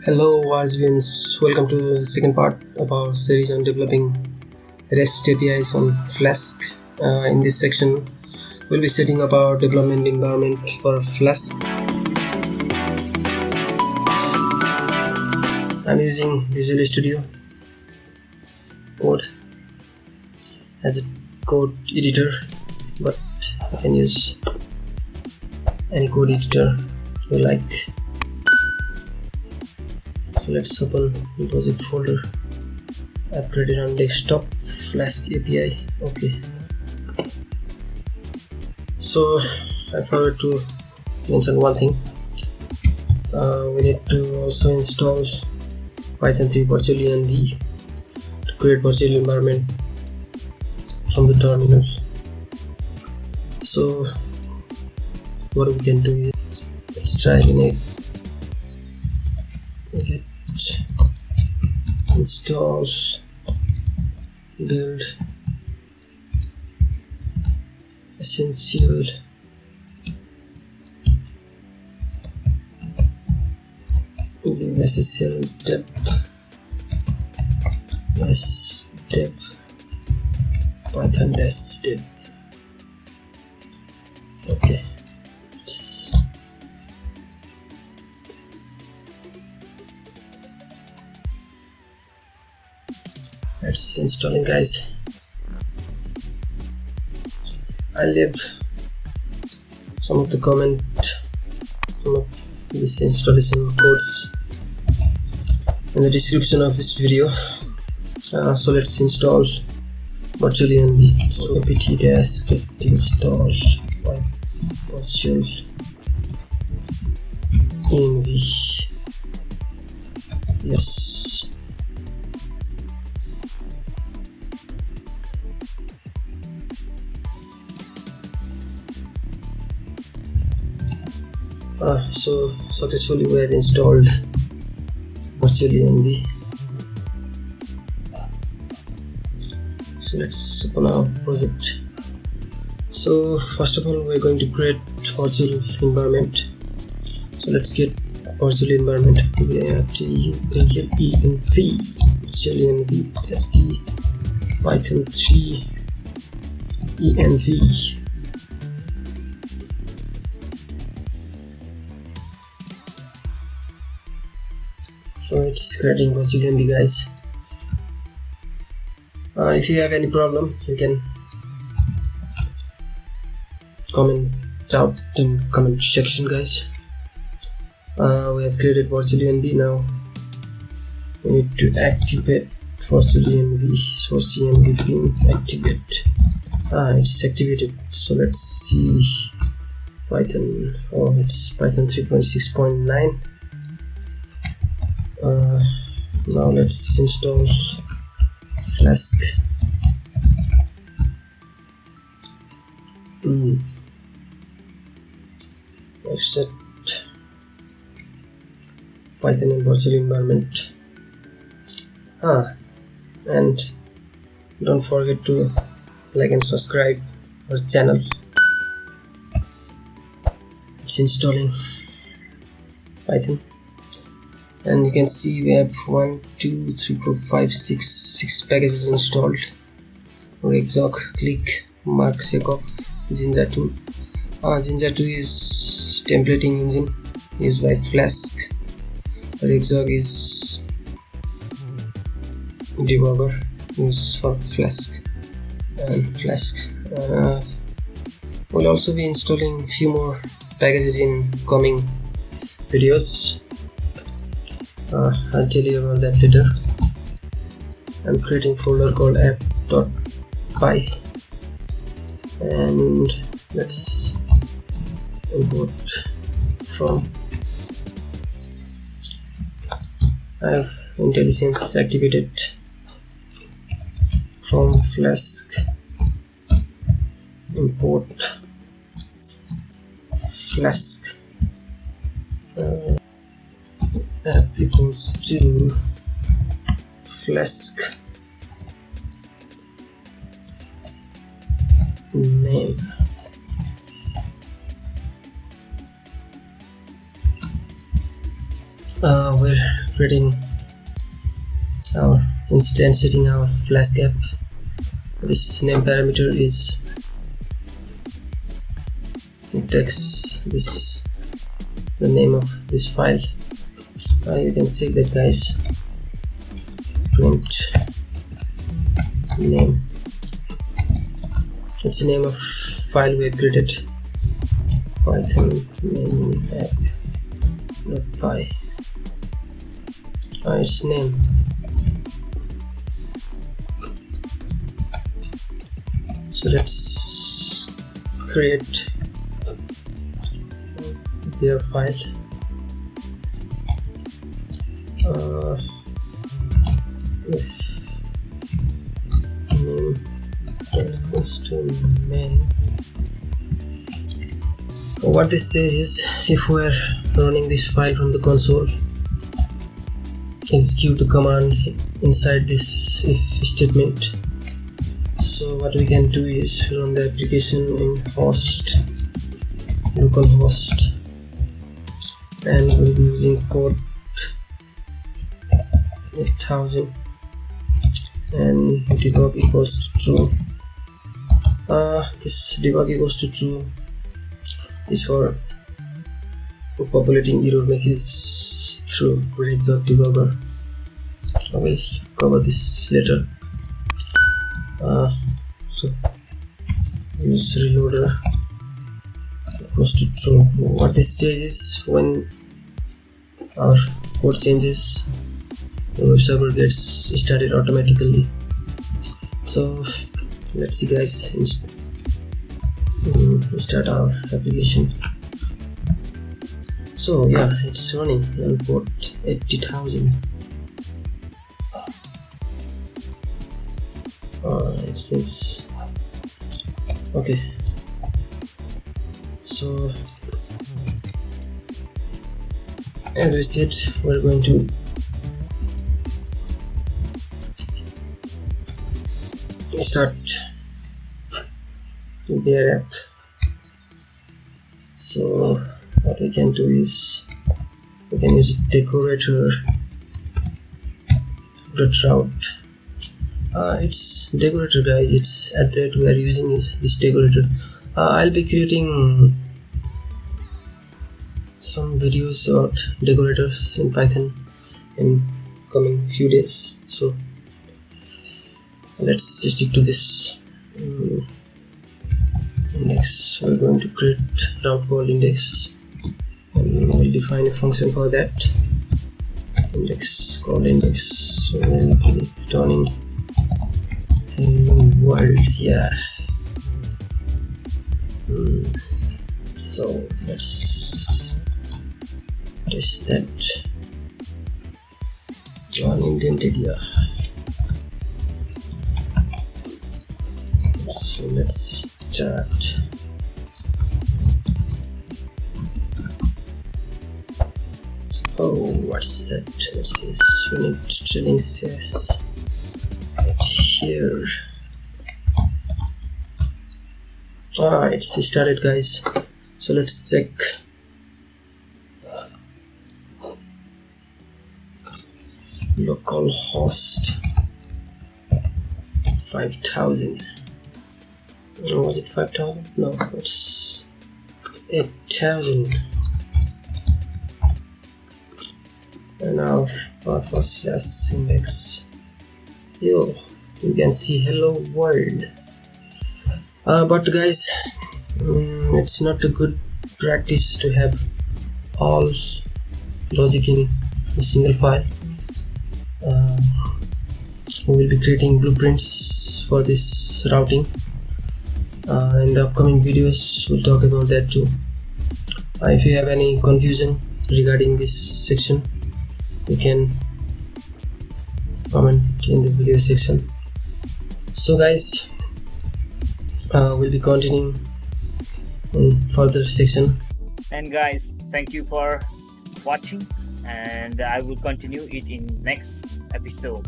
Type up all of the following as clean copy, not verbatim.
Hello RGBians, welcome to the second part of our series on developing REST APIs on Flask. In this section, we'll be setting up our development environment for Flask. I'm using Visual Studio Code as a code editor, but you can use any code editor you like. So let's open the project folder. I've created on desktop Flask API. Okay. So I forgot to mention one thing. We need to also install Python 3 virtual env to create virtual environment from the terminal. So what we can do is let's try it. Git installs build essential SSL dev python dev. Okay, it's installing, guys. I'll leave some of this installation codes in the description of this video. So let's install virtual env. So apt-get install virtual env. Yes. So successfully we have installed virtual env. So let's open our project. So first of all, we're going to create virtual environment. So let's get virtual environment. Virtual env sp python 3 env. So it's creating virtual env, guys. If you have any problem, you can comment out in comment section, guys. We have created virtual env. Now we need to activate virtual env. Source env pin activate. It's activated. So let's see Python. Oh, it's Python 3.6.9. Now let's install Flask. I've set Python in virtual environment. And don't forget to like and subscribe our channel. It's installing Python. And you can see we have 1, 2, 3, 4, 5, 6 packages installed. Exoc, Click, Mark, Sekov, Jinja 2. Jinja 2 is templating engine used by Flask. Exoc is debugger used for Flask and Flask. We'll also be installing few more packages in coming videos. I'll tell you about that later. I'm creating folder called app.py, and let's import from. I have IntelliSense activated from Flask. Import Flask. App equals to Flask name. We're creating our setting our Flask app. This name parameter is text this the name of this file. You can check that, guys. Print name. It's the name of file we have created. Python main app.py. Its name. So let's create your file. If name equals to main, what this says is, if we are running this file from the console, execute the command inside this if statement. So what we can do is run the application in host, localhost, and we'll be using port 8000 and debug equals to true. This debug equals to true is for populating error message through exec debugger. I will cover this later. So use reloader equals to true. What this says is, when our code changes, the web server gets started automatically. So let's see, guys. Start our application. So yeah, it's running on port 80,000. It says okay. So as we said, we're going to start their app. So what we can do is, we can use decorator route. It's decorator, guys. It's at that we are using is this decorator. I'll be creating some videos about decorators in Python in coming few days, so let's just stick to this. Index, we're going to create route called index, and we'll define a function for that. Index called index, so we'll be returning hello world. Yeah. So let's test that. Unindented, yeah. So let's start. Oh, what's that? This is unit drilling says right here. It's started, guys. So let's check. Localhost 5000. Was it 5000? No, it's 8000. And our path was slash index. Yo, you can see hello world. But guys, it's not a good practice to have all logic in a single file. We will be creating blueprints for this routing. In the upcoming videos we'll talk about that too. If you have any confusion regarding this section, you can comment in the video section. So guys, we'll be continuing in further section. And guys, thank you for watching, and I will continue it in next episode.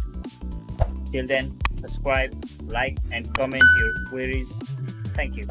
Till then, subscribe, like and comment your queries. Thank you.